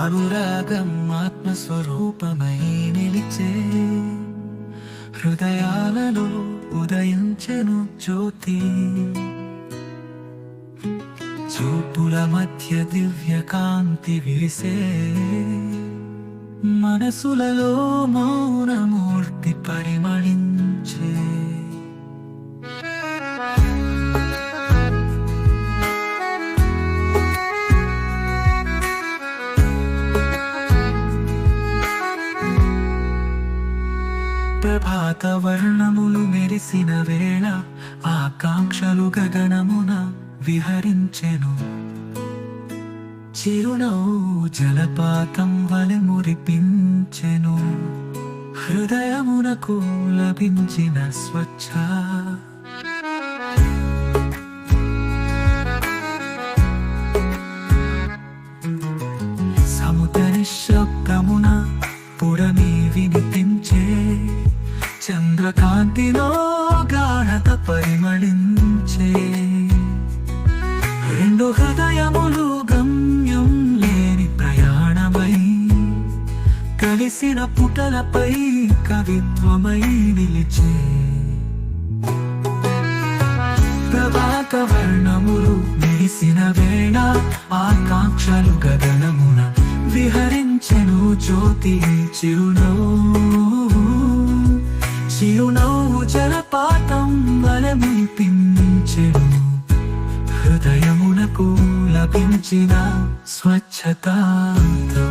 అనురాగం ఆత్మస్వరూపమై నిలిచే హృదయాలలో ఉదయించెను జ్యోతి. చూపుల మధ్య దివ్య కాంతి విరిసే మనసులలో మౌనమూర్తి పరిమళించే. ప్రభాత వర్ణములు మెరిసిన వేళ ఆకాంక్షలు గగనమున విహరించెను. చిరునవ్వు జలపాతం వలె మురిపించెను. హృదయమునకు లభించిన స్వచ్ఛ సముద్ర నిశ్శబ్దమున పురమి వినిపించే. చంద్రకాంతిలో గాఢత పరిమళించే. రెండు హృదయములు గమ్యం లేని ప్రయాణమై కలిసిన పుటలపై కవిత్వమై నిలిచే. ప్రభాత వర్ణములు మెరిసిన వేళ ఆకాంక్షలు గగనమున విహరించెను జ్యోతి. చిరునవ్వు జలపాతం వలె మురిపించెను. హృదయమునకు లభించిన స్వచ్ఛతతో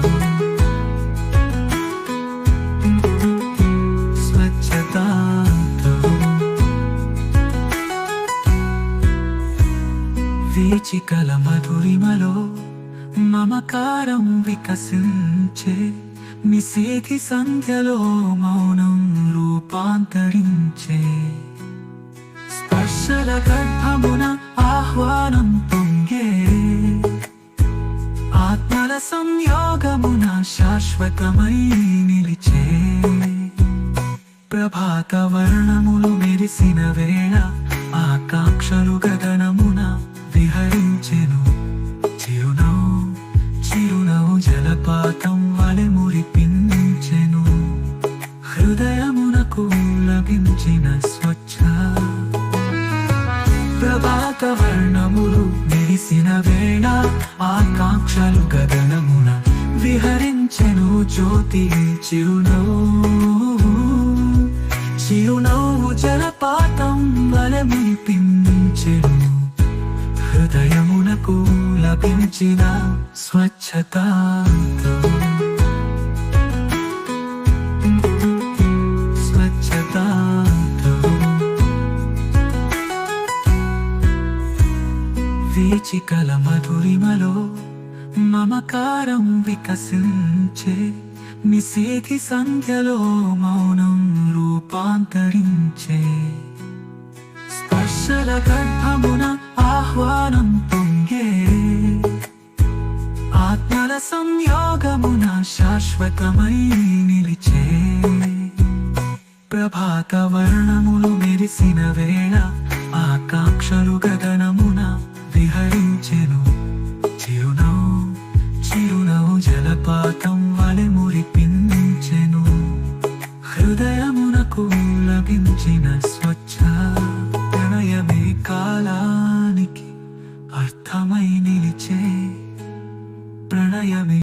వీచికల మధురిమలో మమకారం వికసించే. నిశీథి సంధ్యలో మౌనం రూపాంతరించే. స్పర్శల గర్భమున ఆహ్వానం పొంగే. ఆత్మల సంయోగమున శాశ్వతమై నిలిచే. ప్రభాత వర్ణములు మెరిసిన వేళ ఆకాంక్షలు గగనమున విహరించెను. చిరునవ్వు జలపాతం వలె మురిపించెను. హృదయమునకు లభించిన స్వచ్ఛ. ప్రభాత వర్ణములు మెరిసిన వేళ ఆకాంక్షలు గగనమున విహరించెను జ్యోతి. చిరునవ్వు జలపాతం వలె మురిపించెను. హృదయమునకు లభించిన స్వచ్ఛతతో వీచికల మధురిమలో మమకారం వికసించే. నిశీథి సంధ్యలో మౌనం రూపాంతరించే. స్పర్శల గర్భమున ఆహ్వానం పొంగే. ఆత్మల సంయోగమున శాశ్వతమై నిలిచే. ప్రభాత వర్ణములు మెరిసిన వేళ ఆకాంక్షలు గగనమున విహరించెను. చిరునవ్వు జలపాతం వలె మురిపించెను. హృదయమునకు లభించిన